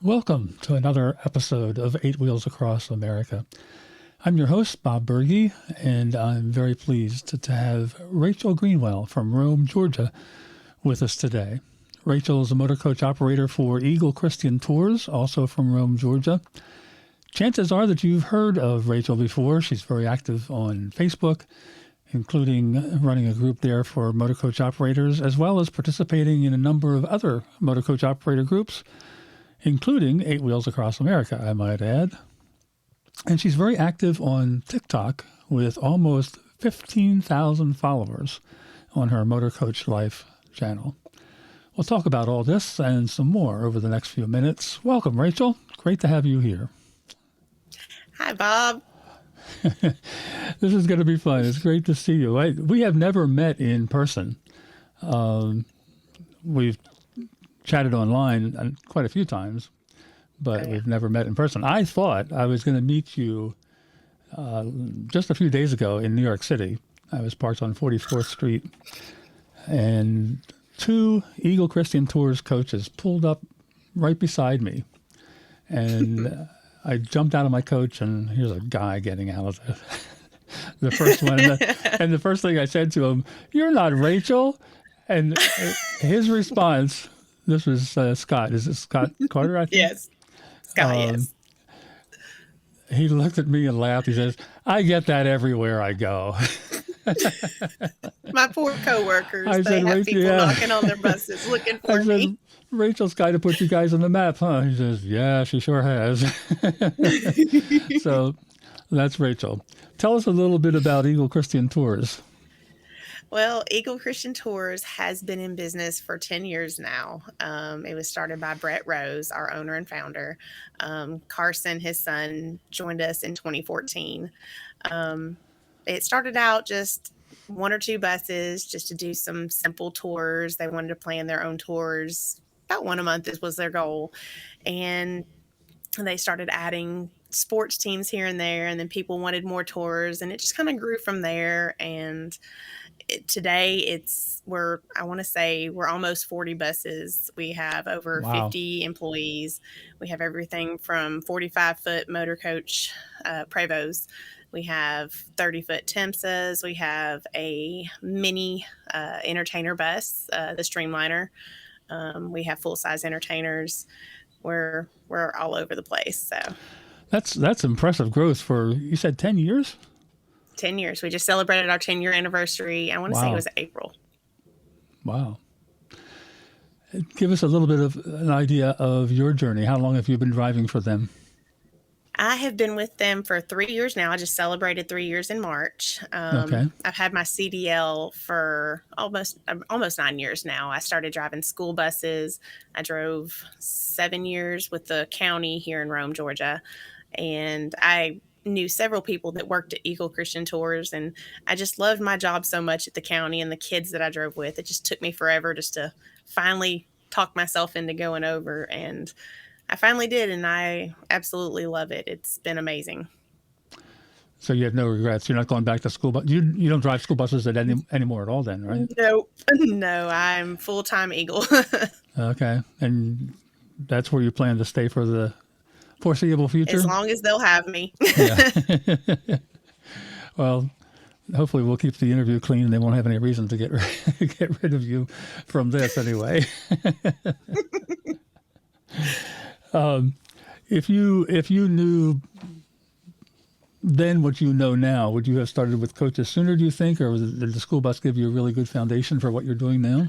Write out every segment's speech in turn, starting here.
Welcome to another episode of Eight Wheels Across America. I'm your host, Bob Berge, and I'm very pleased to have Rachel Greenwell from Rome, Georgia, with us today. Rachel is a motor coach operator for Eagle Christian Tours, also from Rome, Georgia. Chances are that you've heard of Rachel before. She's very active on Facebook, including running a group there for motor coach operators, as well as participating in a number of other motor coach operator groups, including Eight Wheels Across America, I might add. And she's very active on TikTok with almost 15,000 followers on her Motorcoach Life channel. We'll talk about all this and some more over the next few minutes. Welcome, Rachel. Great to have you here. Hi, Bob. This is going to be fun. It's great to see you. We have never met in person. We've chatted online quite a few times, but we've never met in person. I thought I was going to meet you just a few days ago in New York City. I was parked on 44th Street, and two Eagle Christian Tours coaches pulled up right beside me. And I jumped out of my coach, and here's a guy getting out of the first one. And the first thing I said to him, "You're not Rachel." And his response, this was Scott. Is it Scott Carter, I think? Yes. Scott, yes. He looked at me and laughed. He says, "I get that everywhere I go." My poor coworkers, I they said, have "Rachel, people yeah." knocking on their buses looking I for said, me. "Rachel's got to put you guys on the map, huh?" He says, "Yeah, she sure has." So that's Rachel. Tell us a little bit about Eagle Christian Tours. Well, Eagle Christian Tours has been in business for 10 years now. It was started by Brett Rose, our owner and founder. Carson, his son, joined us in 2014. It started out just one or two buses just to do some simple tours. They wanted to plan their own tours. About one a month was their goal. And they started adding sports teams here and there, and then people wanted more tours, and it just kind of grew from there. And today I want to say we're almost 40 buses. We have over Wow. 50 employees. We have everything from 45-foot motor coach Prevos. We have 30-foot Temsas. We have a mini entertainer bus, the Streamliner. We have full-size entertainers. We're all over the place. So That's impressive growth for, you said, 10 years? 10 years. We just celebrated our 10-year anniversary. I want to say it Wow. was April. Wow. Give us a little bit of an idea of your journey. How long have you been driving for them? I have been with them for 3 years now. I just celebrated 3 years in March. Okay. I've had my CDL for almost 9 years now. I started driving school buses. I drove 7 years with the county here in Rome, Georgia. And I knew several people that worked at Eagle Christian Tours. And I just loved my job so much at the county and the kids that I drove with. It just took me forever just to finally talk myself into going over. And I finally did, and I absolutely love it. It's been amazing. So you have no regrets. You're not going back to school, but you don't drive school buses anymore at all then, right? No, no, I'm full-time Eagle. Okay. And that's where you plan to stay for the foreseeable future? As long as they'll have me. Yeah. Well, hopefully we'll keep the interview clean and they won't have any reason to get rid of you from this anyway. If you knew then what you know now, would you have started with coaches sooner, do you think, or did the school bus give you a really good foundation for what you're doing now?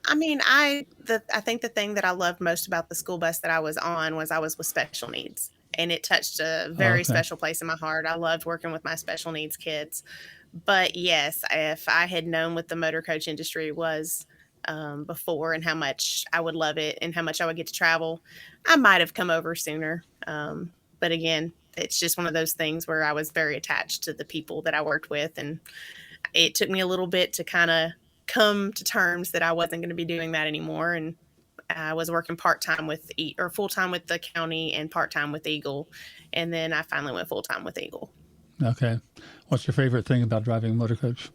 I mean, I think the thing that I loved most about the school bus that I was on was I was with special needs, and it touched a Oh, very okay. special place in my heart. I loved working with my special needs kids. But yes, if I had known what the motor coach industry was before and how much I would love it and how much I would get to travel, I might have come over sooner. But again, it's just one of those things where I was very attached to the people that I worked with, and it took me a little bit to kind of come to terms that I wasn't going to be doing that anymore. And I was working part-time or full-time with the county and part-time with Eagle. And then I finally went full-time with Eagle. Okay. What's your favorite thing about driving a motor coach?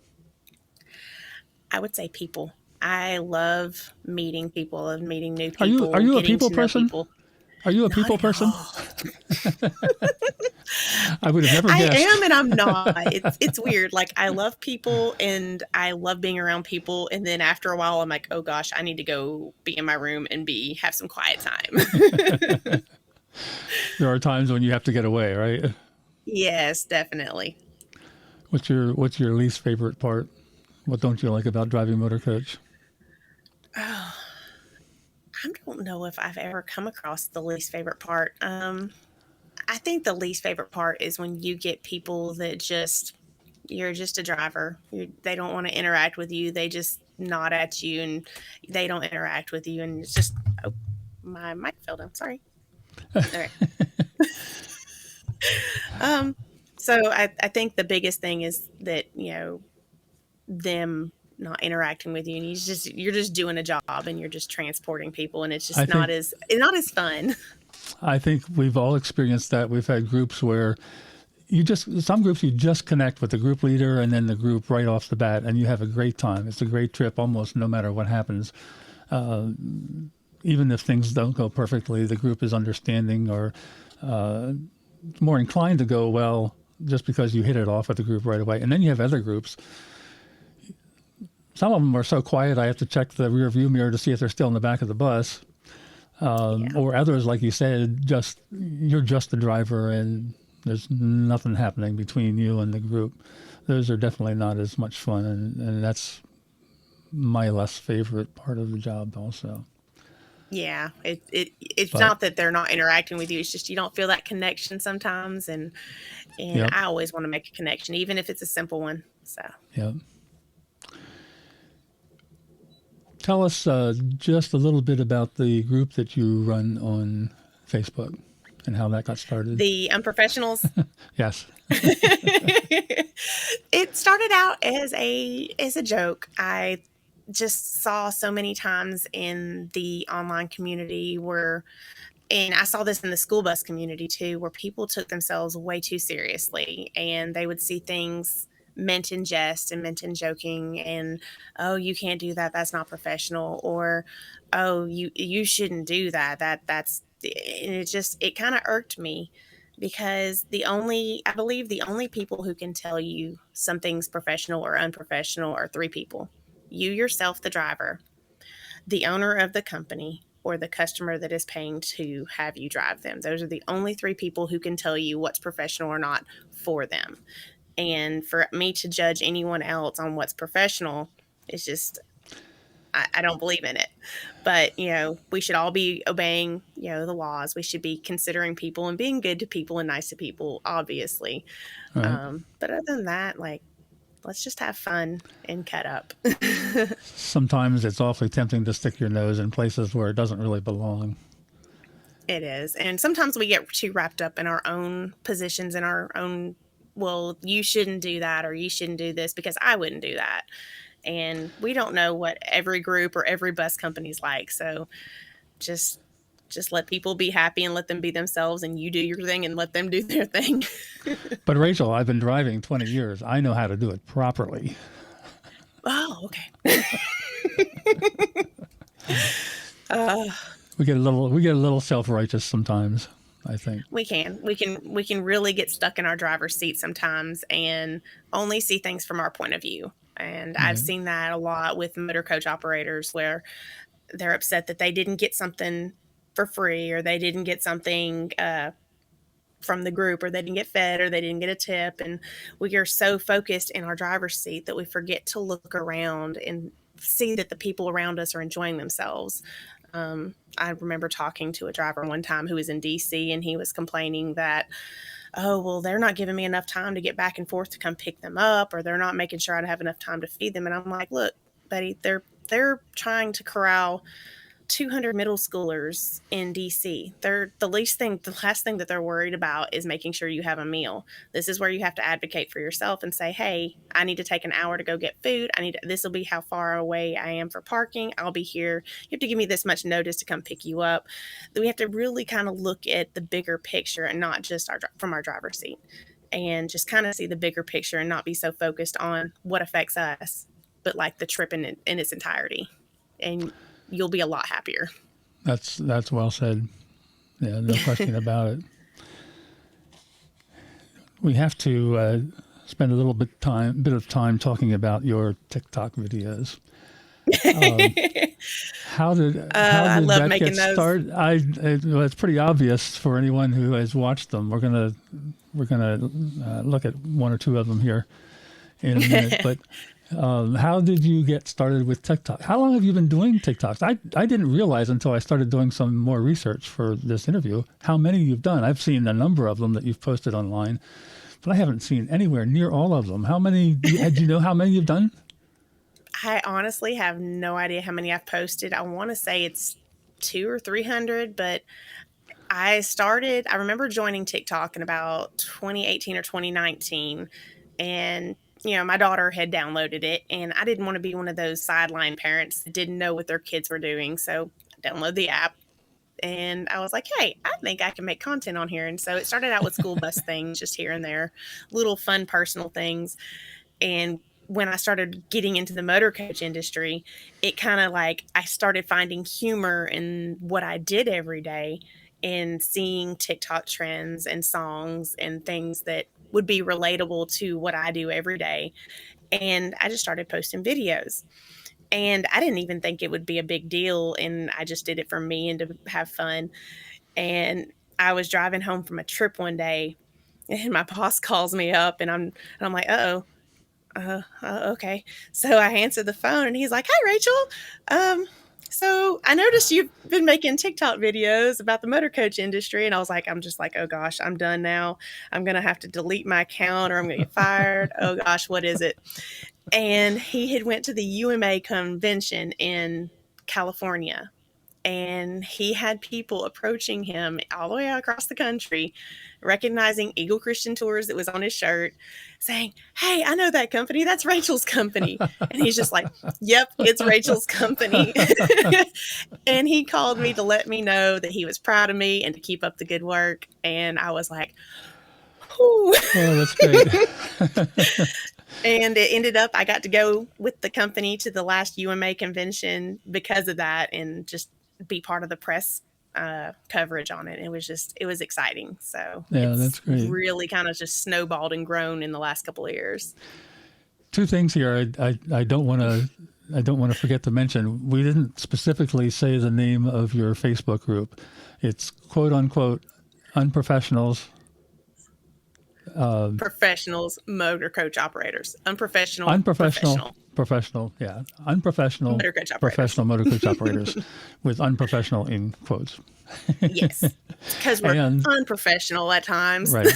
I would say people. I love meeting people and meeting new Are you are people, you a getting people to know person? people. Are you a Not people at person? all. I would have never I guessed. am and I'm not. It's weird. Like I love people and I love being around people, and then after a while I'm like, "Oh gosh, I need to go be in my room and be have some quiet time." There are times when you have to get away, right? Yes, definitely. What's your least favorite part? What don't you like about driving motor coach? Oh, I don't know if I've ever come across the least favorite part. I think the least favorite part is when you get people that just you're just a driver. They don't want to interact with you. They just nod at you and they don't interact with you. And it's just, oh, my mic fell down. Sorry. All right. Um, so I think the biggest thing is that, them not interacting with you and you're just doing a job and you're just transporting people and it's I just think not as fun. I think we've all experienced that. We've had groups where some groups you just connect with the group leader and then the group right off the bat, and you have a great time. It's a great trip, almost no matter what happens. Uh, Even if things don't go perfectly, the group is understanding or uh, more inclined to go well just because you hit it off with the group right away. And then you have other groups. Some of them are so quiet I have to check the rear view mirror to see if they're still in the back of the bus. Yeah. Or others, like you said, just you're just the driver and there's nothing happening between you and the group. Those are definitely not as much fun, and that's my less favorite part of the job also. Yeah. It's But not that they're not interacting with you. It's just you don't feel that connection sometimes. And yep, I always want to make a connection, even if it's a simple one. So yep. Tell us just a little bit about the group that you run on Facebook and how that got started. the unprofessionals, Yes. it started out as a joke. I just saw so many times in the online community where, and I saw this in the school bus community too, where people took themselves way too seriously and they would see things meant in jest and meant in joking and, oh, you can't do that, that's not professional, or, oh, you shouldn't do that, that's, and it kind of irked me because I believe the only people who can tell you something's professional or unprofessional are three people: you yourself, the driver, the owner of the company, or the customer that is paying to have you drive them. Those are the only three people who can tell you what's professional or not for them. And for me to judge anyone else on what's professional is just, I don't believe in it. But, we should all be obeying, the laws. We should be considering people and being good to people and nice to people, obviously. All right. But other than that, like, let's just have fun and cut up. Sometimes it's awfully tempting to stick your nose in places where it doesn't really belong. It is. And sometimes we get too wrapped up in our own positions and our own, well, you shouldn't do that or you shouldn't do this because I wouldn't do that. And we don't know what every group or every bus company's like. So just let people be happy and let them be themselves and you do your thing and let them do their thing. But Rachel, I've been driving 20 years. I know how to do it properly. Oh, okay. uh, We get a little self-righteous sometimes, I think. we can really get stuck in our driver's seat sometimes and only see things from our point of view. And I've Right. seen that a lot with motor coach operators where they're upset that they didn't get something for free or they didn't get something from the group or they didn't get fed or they didn't get a tip. And we are so focused in our driver's seat that we forget to look around and see that the people around us are enjoying themselves. I remember talking to a driver one time who was in DC and he was complaining that, oh, well, they're not giving me enough time to get back and forth to come pick them up, or they're not making sure I have enough time to feed them. And I'm like, look, buddy, they're trying to corral 200 middle schoolers in DC. The last thing that they're worried about is making sure you have a meal. This is where you have to advocate for yourself and say, hey, I need to take an hour to go get food. This will be how far away I am for parking. I'll be here. You have to give me this much notice to come pick you up. We have to really kind of look at the bigger picture and not just from our driver's seat, and just kind of see the bigger picture and not be so focused on what affects us. but like the trip in its entirety, and you'll be a lot happier. That's well said. Yeah, no question about it. We have to spend a little bit of time talking about your TikTok videos. How did I love that get making those. started? Well, it's pretty obvious for anyone who has watched them. We're gonna look at one or two of them here in a minute. But how did you get started with TikTok? How long have you been doing TikToks? I didn't realize until I started doing some more research for this interview how many you've done. I've seen a number of them that you've posted online, but I haven't seen anywhere near all of them. How many? Do you know how many you've done? I honestly have no idea how many I've posted. I want to say it's 200 or 300, but I remember joining TikTok in about 2018 or 2019, and my daughter had downloaded it, and I didn't want to be one of those sideline parents that didn't know what their kids were doing. So I downloaded the app, and I was like, hey, I think I can make content on here. And so it started out with school bus things, just here and there, little fun personal things. And when I started getting into the motor coach industry, it kind of like I started finding humor in what I did every day and seeing TikTok trends and songs and things that would be relatable to what I do every day. And I just started posting videos. And I didn't even think it would be a big deal. And I just did it for me and to have fun. And I was driving home from a trip one day, and my boss calls me up, and I'm like, uh-oh. Okay. So I answered the phone, and he's like, "Hi, Rachel. So I noticed you've been making TikTok videos about the motor coach industry." And I'm just like, oh gosh, I'm done now. I'm going to have to delete my account or I'm going to get fired. Oh gosh, what is it? And he had went to the UMA convention in California, and he had people approaching him all the way across the country, recognizing Eagle Christian Tours that was on his shirt, saying, "Hey, I know that company. That's Rachel's company." And he's just like, "Yep, it's Rachel's company." And he called me to let me know that he was proud of me and to keep up the good work. And I was like, whew. Oh, that's great. And it ended up, I got to go with the company to the last UMA convention because of that, and just be part of the press coverage on it. It was exciting. So Yeah, it's that's great. really kind of just snowballed and grown in the last couple of years. Two things here. I don't want to forget to mention. We didn't specifically say the name of your Facebook group. It's quote unquote Unprofessionals. Professionals, motor coach operators. Unprofessional. Professional, yeah. Unprofessional motor coach operators. Professional motor coach operators with unprofessional in quotes. Yes, because we're unprofessional at times. Right.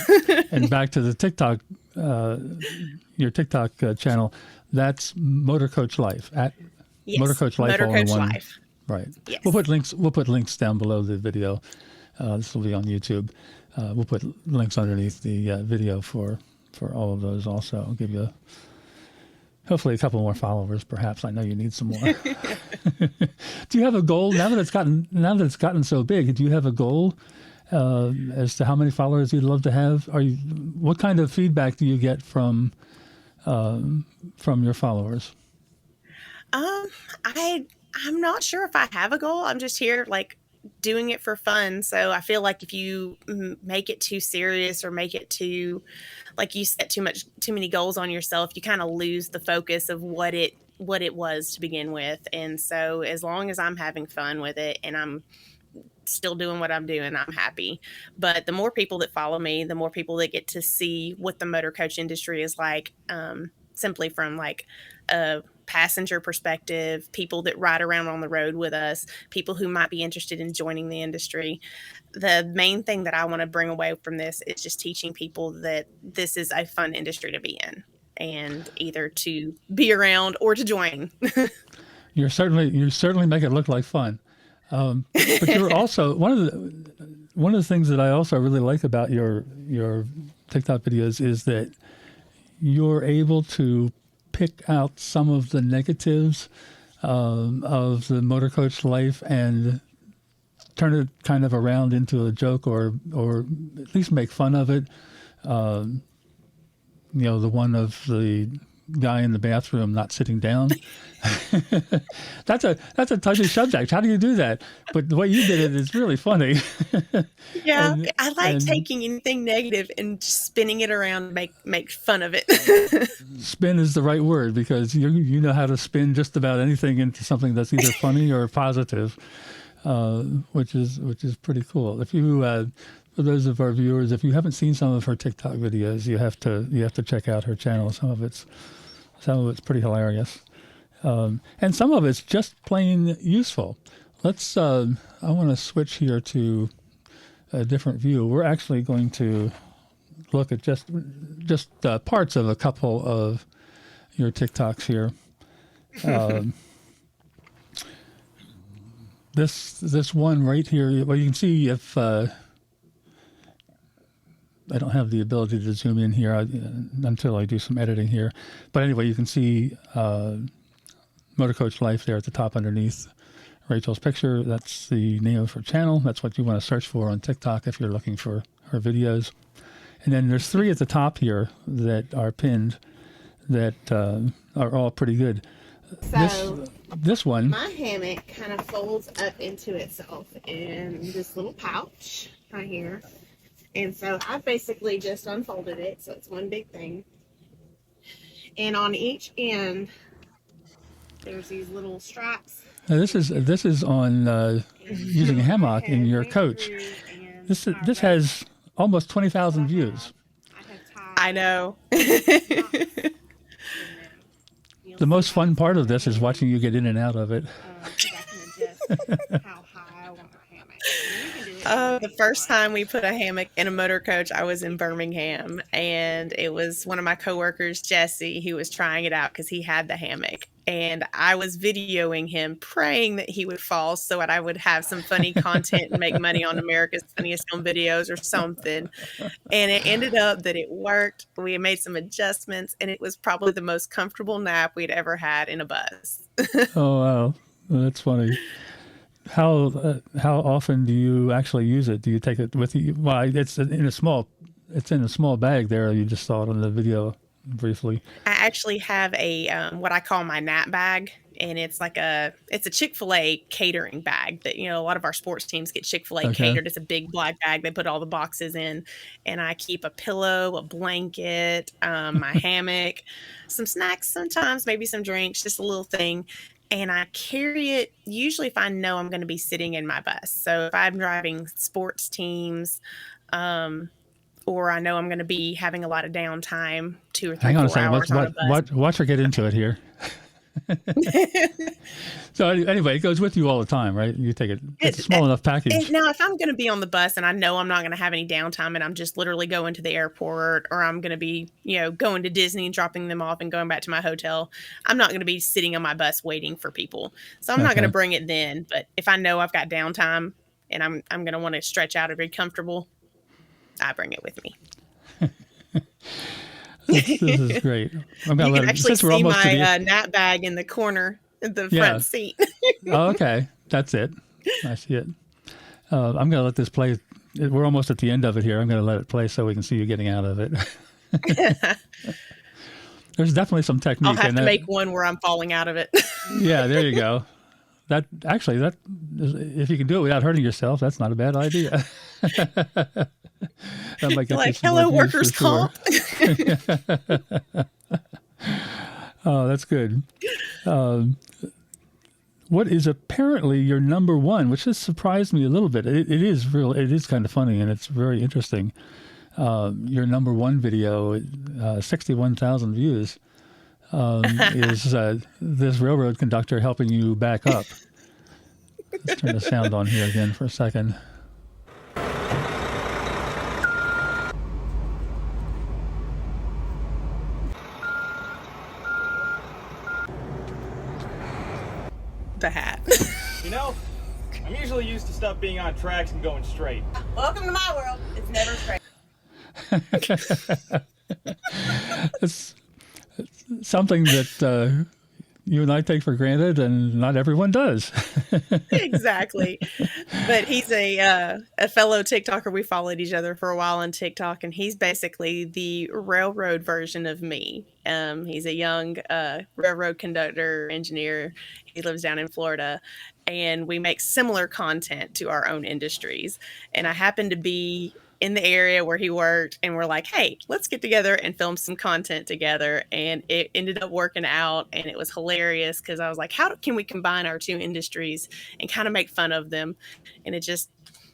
And back to the TikTok, your TikTok channel, that's Motorcoach Life at Motorcoach Life. Motorcoach Life. Right. Yes. We'll put links down below the video. This will be on YouTube. We'll put links underneath the video for all of those also. I'll give you hopefully a couple more followers, perhaps. I know you need some more. Do you have a goal now that it's gotten so big? Do you have a goal as to how many followers you'd love to have? What kind of feedback do you get from your followers? I'm not sure if I have a goal. I'm just here doing it for fun. So I feel like if you make it too serious or make it too, like you set too many goals on yourself, you kind of lose the focus of what it was to begin with. And so as long as I'm having fun with it and I'm still doing what I'm doing, I'm happy. But the more people that follow me, the more people that get to see what the motor coach industry is like, simply from a passenger perspective, people that ride around on the road with us, people who might be interested in joining the industry. The main thing that I want to bring away from this is just teaching people that this is a fun industry to be in, and either to be around or to join. You certainly make it look like fun. But you're also one of the things that I also really like about your TikTok videos is that you're able to pick out some of the negatives of the motor coach life and turn it kind of around into a joke, or at least make fun of it. The one of the guy in the bathroom not sitting down. That's a touchy subject. How do you do that? But the way you did it is really funny. Yeah, I like and taking anything negative and just spinning it around, make fun of it. spin is the right word, because you know how to spin just about anything into something that's either funny or positive, which is pretty cool. If you for those of our viewers, if you haven't seen some of her TikTok videos, you have to check out her channel. Some of it's pretty hilarious, and some of it's just plain useful. Let's. I want to switch here to a different view. We're actually going to look at just parts of a couple of your TikToks here. This one right here. Well, you can see if. I don't have the ability to zoom in here until I do some editing here. But anyway, you can see Motorcoach Life there at the top underneath Rachel's picture. That's the name of her channel. That's what you want to search for on TikTok if you're looking for her videos. And then there's 3 at the top here that are pinned that are all pretty good. So this one, my hammock kind of folds up into itself in this little pouch right here. And so I basically just unfolded it, so it's one big thing. And on each end, there's these little straps. This is on using a hammock in your coach. This has almost 20,000 views. I know. The most fun part of this is watching you get in and out of it. The first time we put a hammock in a motor coach, I was in Birmingham, and it was one of my coworkers, Jesse, who was trying it out because he had the hammock. And I was videoing him, praying that he would fall so that I would have some funny content and make money on America's Funniest Home Videos or something. And it ended up that it worked. We made some adjustments, and it was probably the most comfortable nap we'd ever had in a bus. Oh, wow. That's funny. How often do you actually use it? Do you take it with you? Well, it's in a small bag there. You just saw it on the video briefly. I actually have a what I call my nap bag, and it's a Chick-fil-A catering bag that, a lot of our sports teams get Chick-fil-A catered. It's a big black bag. They put all the boxes in, and I keep a pillow, a blanket, my hammock, some snacks sometimes, maybe some drinks, just a little thing. And I carry it usually if I know I'm going to be sitting in my bus. So if I'm driving sports teams, or I know I'm going to be having a lot of downtime, 2 or 3 4 hours on a bus. Watch her get into it here. So anyway, it goes with you all the time, right? You take it. It's a small enough package. Now, if I'm going to be on the bus and I know I'm not going to have any downtime, and I'm just literally going to the airport, or I'm going to be, going to Disney and dropping them off and going back to my hotel, I'm not going to be sitting on my bus waiting for people. So I'm not going to bring it then. But if I know I've got downtime and I'm going to want to stretch out and be comfortable, I bring it with me. This is great. You can actually see my nap bag in the corner, the front seat. Oh, okay. That's it. I see it. I'm going to let this play. We're almost at the end of it here. I'm going to let it play so we can see you getting out of it. There's definitely some technique. I'll have to make one where I'm falling out of it. Yeah, there you go. That if you can do it without hurting yourself, that's not a bad idea. That might get hello, workers' comp. Oh, that's good. What is apparently your number one, which has surprised me a little bit. It is kind of funny, and it's very interesting. Your number one video, 61,000 views, is this railroad conductor helping you back up. Let's turn the sound on here again for a second. The hat. I'm usually used to stuff being on tracks and going straight. Welcome to my world. It's never straight. It's something that you and I take for granted, and not everyone does. Exactly. But he's a fellow TikToker. We followed each other for a while on TikTok, and he's basically the railroad version of me. He's a young railroad conductor engineer. He lives down in Florida, and we make similar content to our own industries. And I happened to be in the area where he worked, and we're like, hey, let's get together and film some content together. And it ended up working out, and it was hilarious because I was like, how can we combine our two industries and kind of make fun of them? And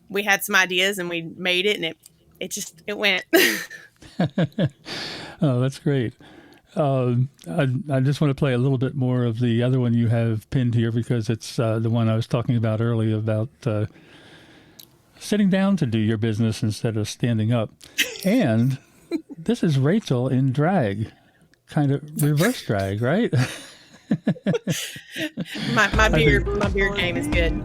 we had some ideas and we made it, and it went. Oh, that's great. I just want to play a little bit more of the other one you have pinned here because it's the one I was talking about earlier about sitting down to do your business instead of standing up. And this is Rachel in drag, kind of reverse drag, right? my beard game is good.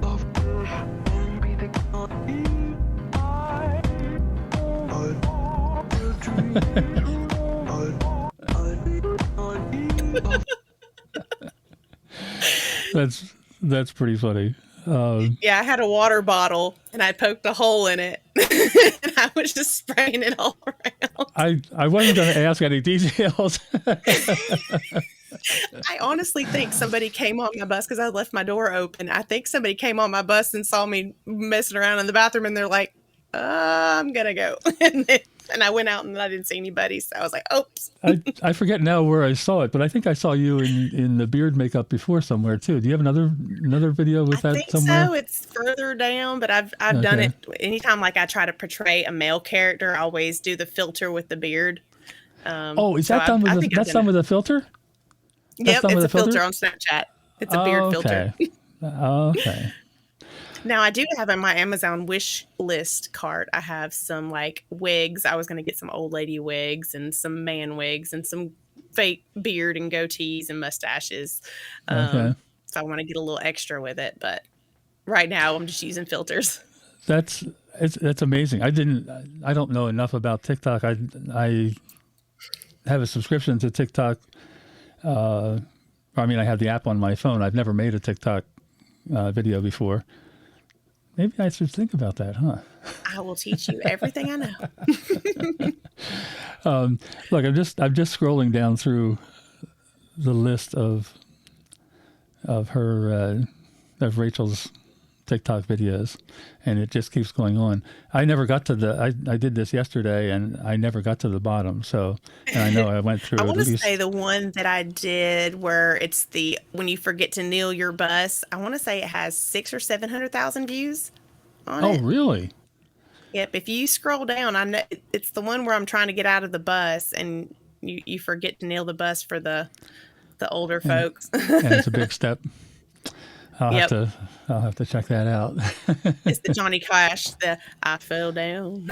That's pretty funny. Yeah, I had a water bottle and I poked a hole in it and I was just spraying it all around. I wasn't going to ask any details. I honestly think somebody came on my bus because I left my door open. I think somebody came on my bus and saw me messing around in the bathroom and they're like, I'm going to go. And I went out and I didn't see anybody. So I was like, oops. I forget now where I saw it, but I think I saw you in the beard makeup before somewhere too. Do you have another video with that somewhere? So it's further down, but I've done it anytime. Like I try to portray a male character, I always do the filter with the beard. Is that done with the filter? Yep, it's a filter on Snapchat. It's a beard filter. Okay. Now, I do have on my Amazon wish list cart, I have some like wigs. I was going to get some old lady wigs and some man wigs and some fake beard and goatees and mustaches. So I want to get a little extra with it. But right now, I'm just using filters. That's amazing. I don't know enough about TikTok. I have a subscription to TikTok. I have the app on my phone. I've never made a TikTok video before. Maybe I should think about that, huh? I will teach you everything I know. Look, I'm just scrolling down through the list of Rachel's TikTok videos, and it just keeps going on. I never got to I did this yesterday, and I never got to the bottom. So, and I know I went through. I want to say the one that I did where it's when you forget to kneel your bus. I want to say it has 600,000 or 700,000 views on it. Oh, really? Yep. If you scroll down, I know it's the one where I'm trying to get out of the bus, and you forget to kneel the bus for the older folks. And it's a big step. I'll have to check that out. It's the Johnny Cash, I fell down.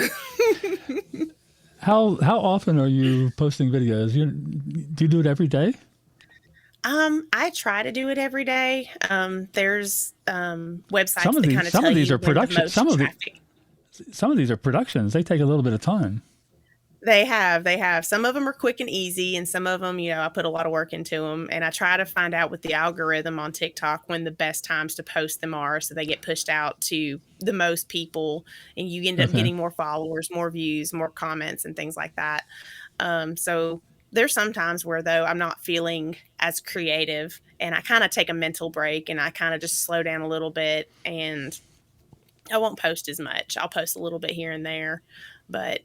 How often are you posting videos? Do you do it every day? I try to do it every day. There's websites that kind of tell you these are productions. Some of these are productions. They take a little bit of time. They have. Some of them are quick and easy, and some of them, I put a lot of work into them. And I try to find out with the algorithm on TikTok when the best times to post them are, so they get pushed out to the most people, and you end up getting more followers, more views, more comments, and things like that. So there's some times where, though, I'm not feeling as creative, and I kind of take a mental break, and I kind of just slow down a little bit, and I won't post as much. I'll post a little bit here and there, but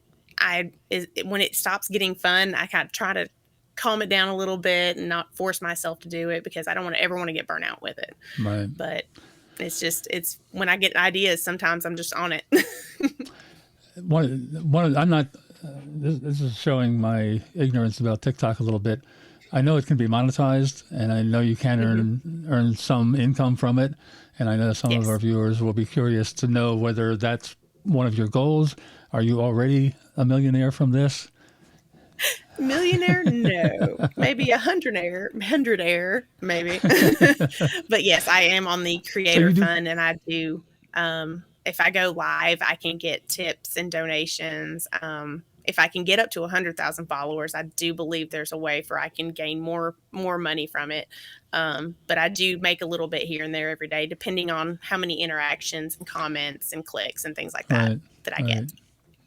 when it stops getting fun, I kind of try to calm it down a little bit and not force myself to do it because I don't ever want to get burnt out with it. Right. But it's when I get ideas, sometimes I'm just on it. I'm not. This is showing my ignorance about TikTok a little bit. I know it can be monetized, and I know you can earn some income from it. And I know some of our viewers will be curious to know whether that's one of your goals. Are you already a millionaire from this? Millionaire? No. Maybe a hundredaire, maybe. But yes, I am on the creator fund, and I do. If I go live, I can get tips and donations. If I can get up to 100,000 followers, I do believe there's a way for I can gain more money from it. But I do make a little bit here and there every day, depending on how many interactions and comments and clicks and things like that I get.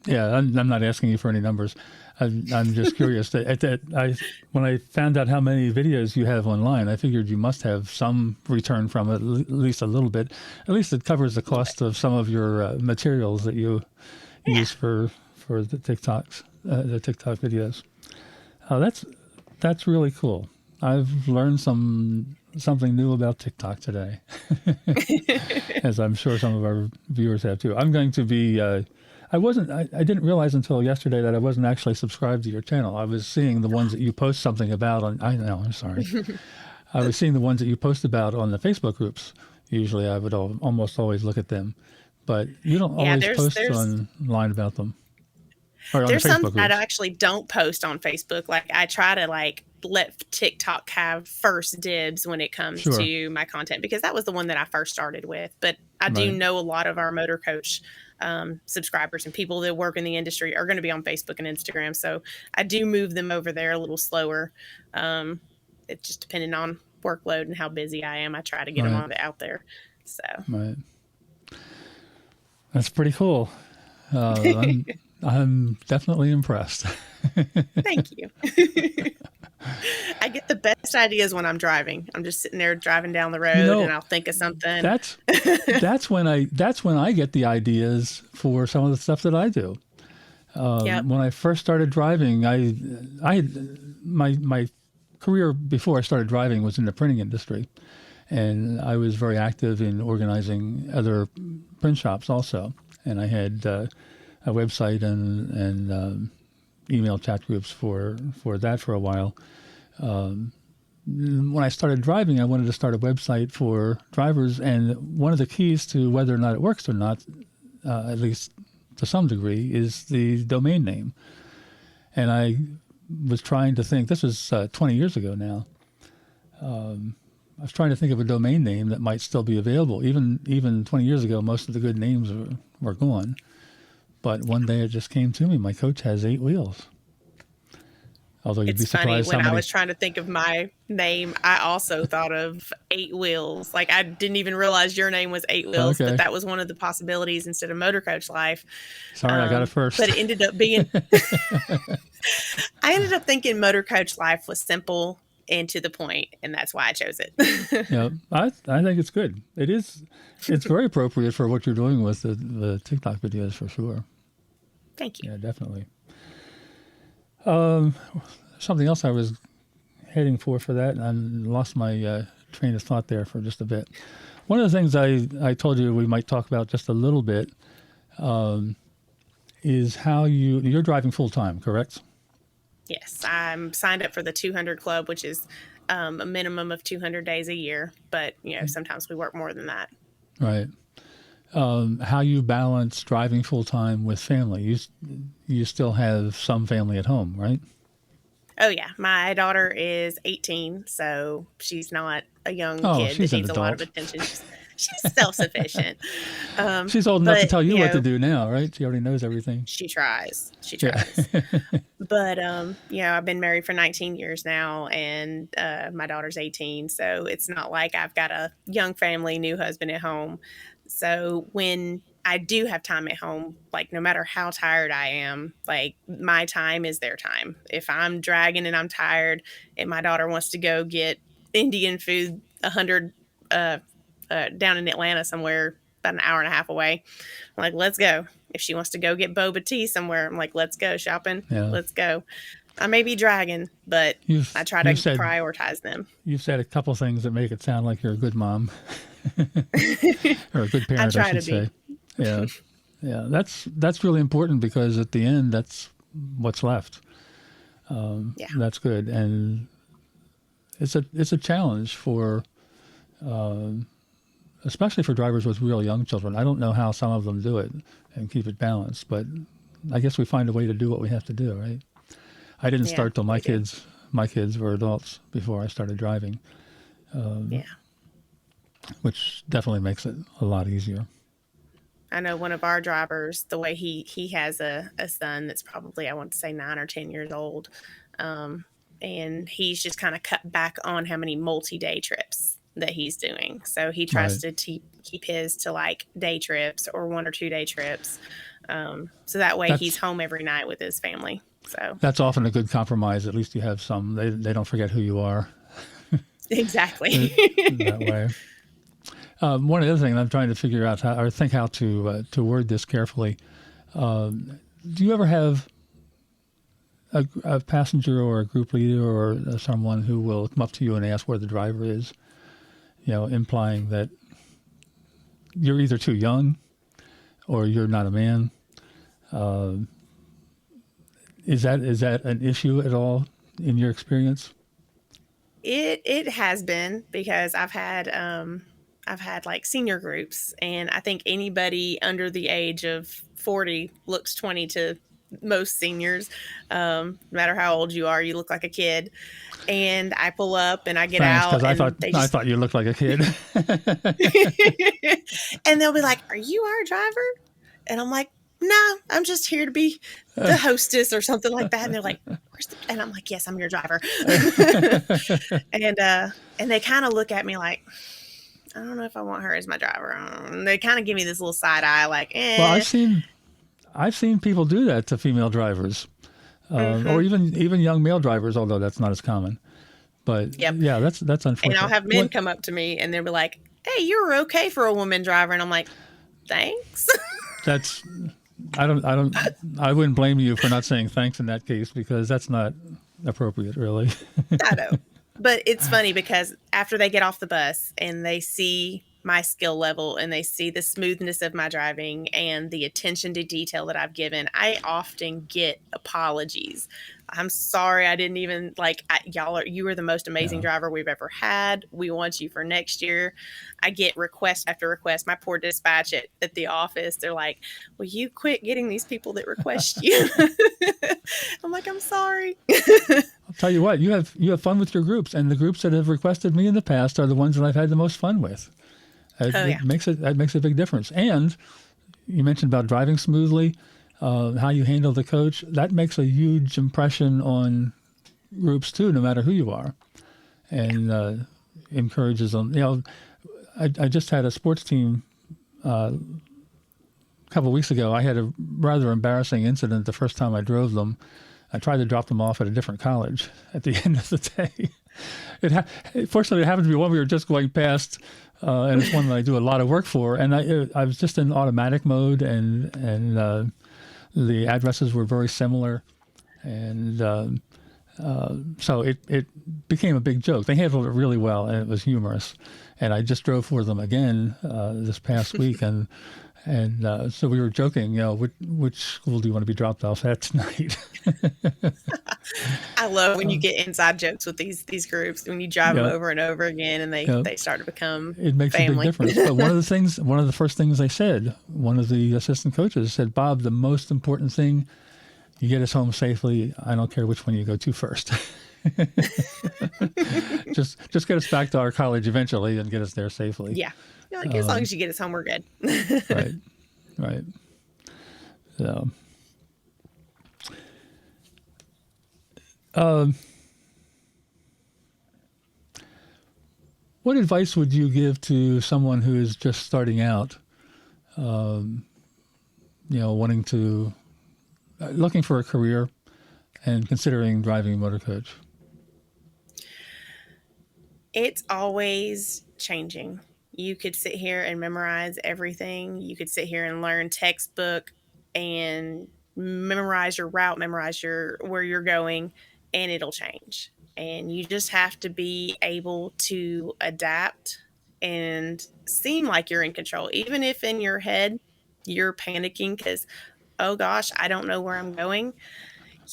Yeah, I'm not asking you for any numbers. I'm just curious. When I found out how many videos you have online, I figured you must have some return from it, at least a little bit. At least it covers the cost of some of your materials that you use for the TikTok videos. That's really cool. I've learned something new about TikTok today, as I'm sure some of our viewers have too. I'm going to be. I didn't realize until yesterday that I wasn't actually subscribed to your channel. I was seeing the ones that you post something about on. I know. I'm sorry. I was seeing the ones that you post about on the Facebook groups. Usually, I would almost always look at them, but you don't always post online about them. There's some that I actually don't post on Facebook. Like I try to let TikTok have first dibs when it comes to my content, because that was the one that I first started with. But I do know a lot of our Motor Coach subscribers and people that work in the industry are going to be on Facebook and Instagram. So I do move them over there a little slower. It's just depending on workload and how busy I am. I try to get them out there. So that's pretty cool. I'm definitely impressed. Thank you. I get the best ideas when I'm driving. I'm just sitting there driving down the road, and I'll think of something. That's when I get the ideas for some of the stuff that I do. When I first started driving, my career before I started driving was in the printing industry, and I was very active in organizing other print shops also. And I had a website and email chat groups for that for a while. When I started driving, I wanted to start a website for drivers, and one of the keys to whether or not it works or not, at least to some degree, is the domain name. And I was trying to think, this was 20 years ago now, I was trying to think of a domain name that might still be available. Even 20 years ago, most of the good names were gone. But one day it just came to me. My coach has 8 wheels. Although you'd be surprised when I was trying to think of my name, I also thought of 8 wheels. Like I didn't even realize your name was 8 wheels, but that was one of the possibilities instead of Motorcoach Life. Sorry, I got it first. But it ended up being. I ended up thinking Motorcoach Life was simple and to the point, and that's why I chose it. Yeah, I think it's good. It is. It's very appropriate for what you're doing with the TikTok videos for sure. Thank you. Yeah, definitely. Something else I was heading for that, and I lost my train of thought there for just a bit. One of the things I told you we might talk about just a little bit is how you're driving full time, correct? Yes, I'm signed up for the 200 Club, which is a minimum of 200 days a year. But, sometimes we work more than that. Right. How you balance driving full time with family. You still have some family at home, right? Oh, yeah. My daughter is 18, so she's not a young kid that needs a lot of attention. She's self-sufficient. She's old enough to tell you what to do now, right? She already knows everything. She tries. But, I've been married for 19 years now, and my daughter's 18. So it's not like I've got a young family, new husband at home. So when I do have time at home, like no matter how tired I am, like my time is their time. If I'm dragging and I'm tired and my daughter wants to go get Indian food 100 down in Atlanta somewhere about an hour and a half away, I'm like, let's go. If she wants to go get boba tea somewhere, I'm like, let's go shopping. Yeah. Let's go. I may be dragging, but I try to prioritize them. You've said a couple things that make it sound like you're a good mom or a good parent, I should say. Yeah. Yeah. That's really important, because at the end, that's what's left. That's good. And it's a challenge for, especially for drivers with real young children. I don't know how some of them do it and keep it balanced, but I guess we find a way to do what we have to do, right? I didn't start till my kids were adults before I started driving. Which definitely makes it a lot easier. I know one of our drivers, the way he has a son that's probably, I want to say 9 or 10 years old. And he's just kind of cut back on how many multi-day trips that he's doing. So he tries to keep his to like day trips or 1 or 2 day trips. So that way he's That's home every night with his family. So that's often a good compromise. At least you have some. They don't forget who you are exactly. that way. One of the other things I'm trying to figure out or think how to word this carefully. Do you ever have a passenger or a group leader or someone who will come up to you and ask where the driver is? Implying that you're either too young or you're not a man. Is that an issue at all in your experience? It has been, because I've had like senior groups, and I think anybody under the age of 40 looks 20 to most seniors. No matter how old you are, you look like a kid. And I pull up and I get Thanks, out, because I and they I just thought you looked like a kid. and they'll be like, "Are you our driver?" And I'm like, "No, I'm just here to be the hostess or something like that." And they're like, "Where's the?" And I'm like, "Yes, I'm your driver." And they kind of look at me like, I don't know if I want her as my driver. And they kind of give me this little side eye, like, Well, eh. I've seen people do that to female drivers, or even young male drivers, although that's not as common. But Yep. yeah, that's unfortunate. And I'll have men come up to me and they'll be like, "Hey, you were okay for a woman driver." And I'm like, "Thanks." That's I wouldn't blame you for not saying thanks in that case, because that's not appropriate, really. I know. But it's funny because after they get off the bus and they see my skill level and they see the smoothness of my driving and the attention to detail that I've given, I often get apologies. I'm sorry, I didn't even you are the most amazing driver we've ever had. We want you for next year. I get request after request. My poor dispatch at the office, they're like, "Will you quit getting these people that request you?" I'm like, "I'm sorry." I'll tell you what, you have fun with your groups, and the groups that have requested me in the past are the ones that I've had the most fun with. That makes a big difference. And you mentioned about driving smoothly, how you handle the coach. That makes a huge impression on groups too, no matter who you are, and encourages them. I just had a sports team a couple of weeks ago. I had a rather embarrassing incident the first time I drove them. I tried to drop them off at a different college at the end of the day. Fortunately, it happened to be one we were just going past, and it's one that I do a lot of work for. And I was just in automatic mode, and the addresses were very similar, and so it became a big joke. They handled it really well, and it was humorous. And I just drove for them again this past week, and so we were joking, which school do you want to be dropped off at tonight? I love when you get inside jokes with these groups, when you drive them over and over again, and they start to become it makes family. a big difference. But one of the first things they said, one of the assistant coaches said, "Bob, the most important thing, you get us home safely. I don't care which one you go to first." just get us back to our college eventually and get us there safely. Yeah. As long as you get us home, we're good. Right. So, what advice would you give to someone who is just starting out, wanting to, looking for a career and considering driving a motor coach? It's always changing. You could sit here and memorize everything. You could sit here and learn textbook and memorize your route, memorize where you're going, and it'll change. And you just have to be able to adapt and seem like you're in control, even if in your head you're panicking because, oh gosh, I don't know where I'm going.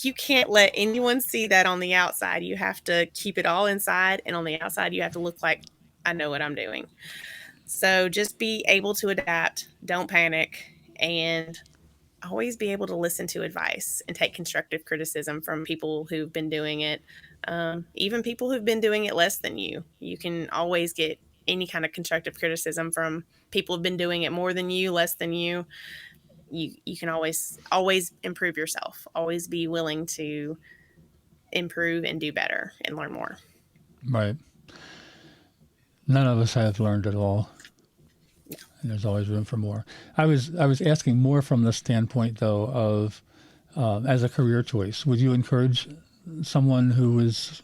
You can't let anyone see that on the outside. You have to keep it all inside, and on the outside you have to look like I know what I'm doing. So just be able to adapt, don't panic, and always be able to listen to advice and take constructive criticism from people who've been doing it. Even people who've been doing it less than you. You can always get any kind of constructive criticism from people who've been doing it more than you, less than you. You can always improve yourself. Always be willing to improve and do better and learn more. Right. None of us have learned it all. and there's always room for more. I was asking more from the standpoint, though, of as a career choice. Would you encourage someone who is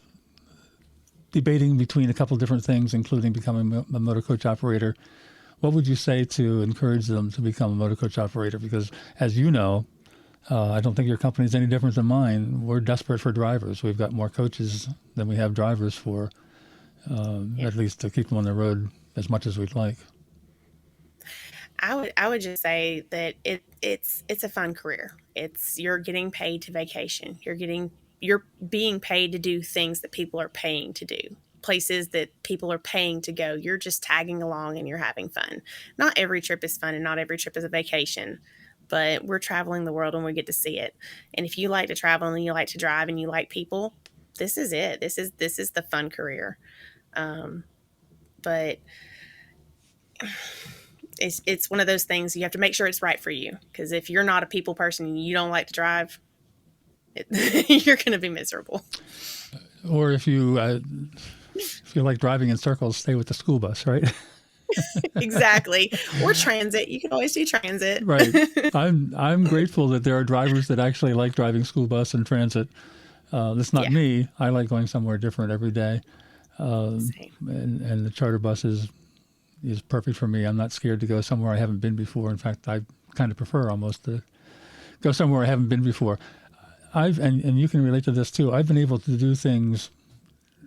debating between a couple different things, including becoming a motor coach operator? What would you say to encourage them to become a motor coach operator? Because, as you know, I don't think your company is any different than mine. We're desperate for drivers. We've got more coaches than we have drivers for, at least to keep them on the road as much as we'd like. I would just say that it's a fun career. You're getting paid to vacation. You're being paid to do things that people are paying to do. Places that people are paying to go. You're just tagging along and you're having fun. Not every trip is fun and not every trip is a vacation, but we're traveling the world and we get to see it. And if you like to travel and you like to drive and you like people, this is it. This is the fun career. But it's one of those things you have to make sure it's right for you. Because if you're not a people person and you don't like to drive, you're going to be miserable. Or if you like driving in circles, stay with the school bus, right? Exactly. Or transit. You can always do transit. Right. I'm grateful that there are drivers that actually like driving school bus and transit. That's not me. I like going somewhere different every day. And the charter bus is perfect for me. I'm not scared to go somewhere I haven't been before. In fact, I kind of prefer almost to go somewhere I haven't been before. And you can relate to this too. I've been able to do things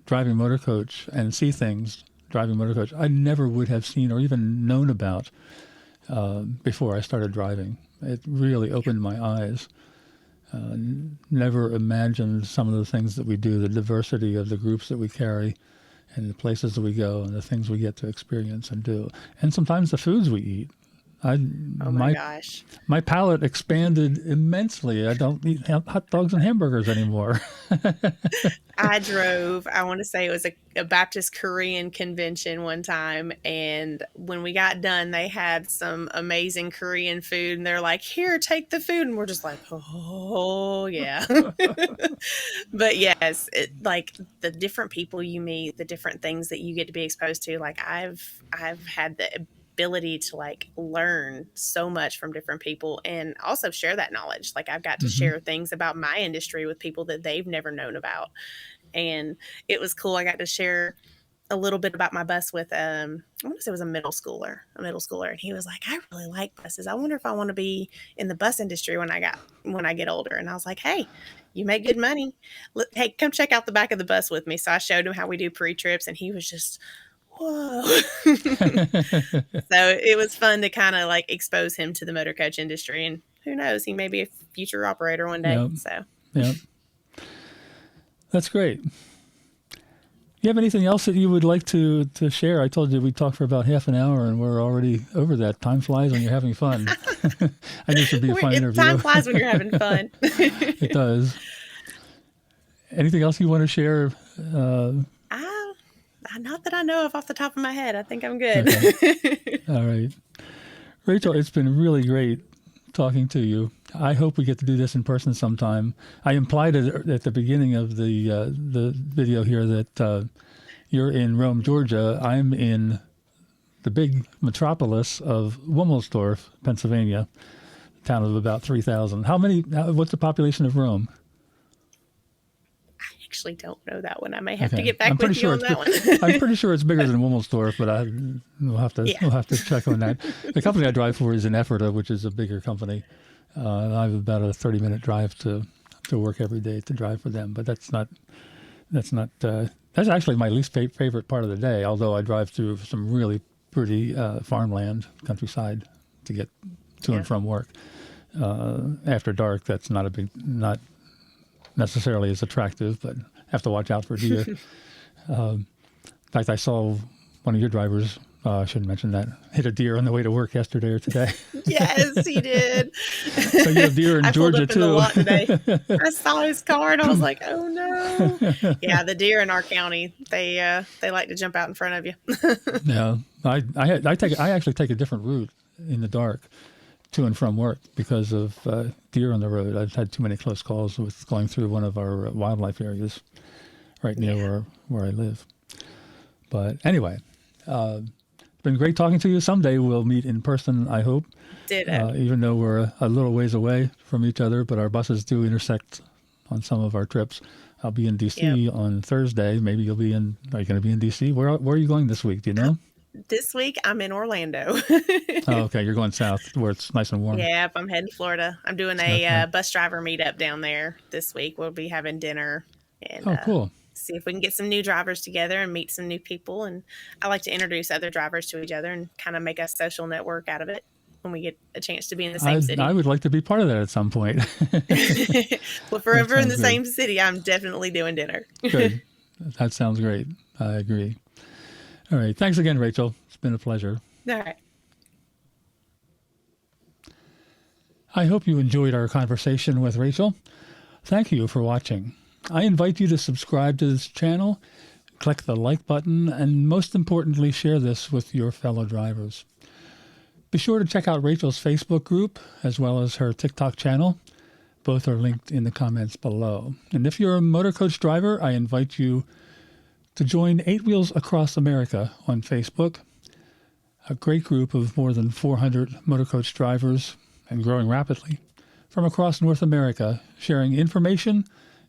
driving motor coach and see things driving motor coach I never would have seen or even known about before I started driving. It really opened my eyes. Never imagined some of the things that we do, the diversity of the groups that we carry and the places that we go and the things we get to experience and do. And sometimes the foods we eat. My gosh. My palate expanded immensely. I don't eat hot dogs and hamburgers anymore. I want to say it was a Baptist Korean convention one time. And when we got done, they had some amazing Korean food. And they're like, here, take the food. And we're just like, oh, yeah. But yes, like the different people you meet, the different things that you get to be exposed to. Like I've had the ability to like learn so much from different people and also share that knowledge. Like I've got to share things about my industry with people that they've never known about. And it was cool. I got to share a little bit about my bus with, I want to say it was a middle schooler. And he was like, I really like buses. I wonder if I want to be in the bus industry when I get older. And I was like, hey, you make good money. Hey, come check out the back of the bus with me. So I showed him how we do pre-trips and he was just, whoa. So it was fun to kind of like expose him to the motor coach industry, and who knows, he may be a future operator one day. Yeah, that's great. You have anything else that you would like to share? I told you we'd talk for about half an hour and we're already over that. Time flies when you're having fun. I knew it should be a fun interview. Time flies when you're having fun. It does. Anything else you want to share? Not that I know of off the top of my head. I think I'm good. Okay. All right. Rachel, it's been really great talking to you. I hope we get to do this in person sometime. I implied it at the beginning of the video here that you're in Rome, Georgia. I'm in the big metropolis of Wilmersdorf, Pennsylvania, a town of about 3,000. What's the population of Rome? Actually don't know that one. I may have to get back with you on that one. I'm pretty sure it's bigger than Wilmersdorf, but we'll have to check on that. The company I drive for is in Ephrata, which is a bigger company. I have about a 30-minute drive to work every day to drive for them, but that's actually my least favorite part of the day. Although I drive through some really pretty farmland, countryside, to get to and from work. After dark, that's not necessarily as attractive, but have to watch out for deer. In fact, I saw one of your drivers, I shouldn't mention that, hit a deer on the way to work yesterday or today. Yes, he did. So you have deer in Georgia too. I pulled up in the lot today. I saw his car and I was like, oh no. Yeah, the deer in our county, they like to jump out in front of you. Yeah, I actually take a different route in the dark to and from work because of deer on the road. I've had too many close calls with going through one of our wildlife areas right near where I live. But anyway, been great talking to you. Someday we'll meet in person, I hope. Ditto. Even though we're a little ways away from each other, but our buses do intersect on some of our trips. I'll be in D.C. on Thursday. Maybe you'll be in. Are you going to be in D.C.? Where are you going this week? Do you know? This week I'm in Orlando. Oh, okay. You're going south where it's nice and warm. Yep, I'm heading to Florida. I'm doing a bus driver meetup down there this week. We'll be having dinner and cool. See if we can get some new drivers together and meet some new people. And I like to introduce other drivers to each other and kind of make a social network out of it when we get a chance to be in the same city. I would like to be part of that at some point. Well, if we're ever in the same city, I'm definitely doing dinner. Good. That sounds great. I agree. All right. Thanks again, Rachel. It's been a pleasure. All right. I hope you enjoyed our conversation with Rachel. Thank you for watching. I invite you to subscribe to this channel, click the like button, and most importantly, share this with your fellow drivers. Be sure to check out Rachel's Facebook group as well as her TikTok channel. Both are linked in the comments below. And if you're a Motorcoach driver, I invite you to join 8 Wheels Across America on Facebook, a great group of more than 400 Motorcoach drivers and growing rapidly from across North America, sharing information,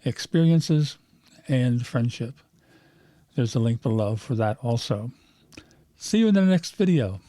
experiences, and friendship. There's a link below for that also. See you in the next video.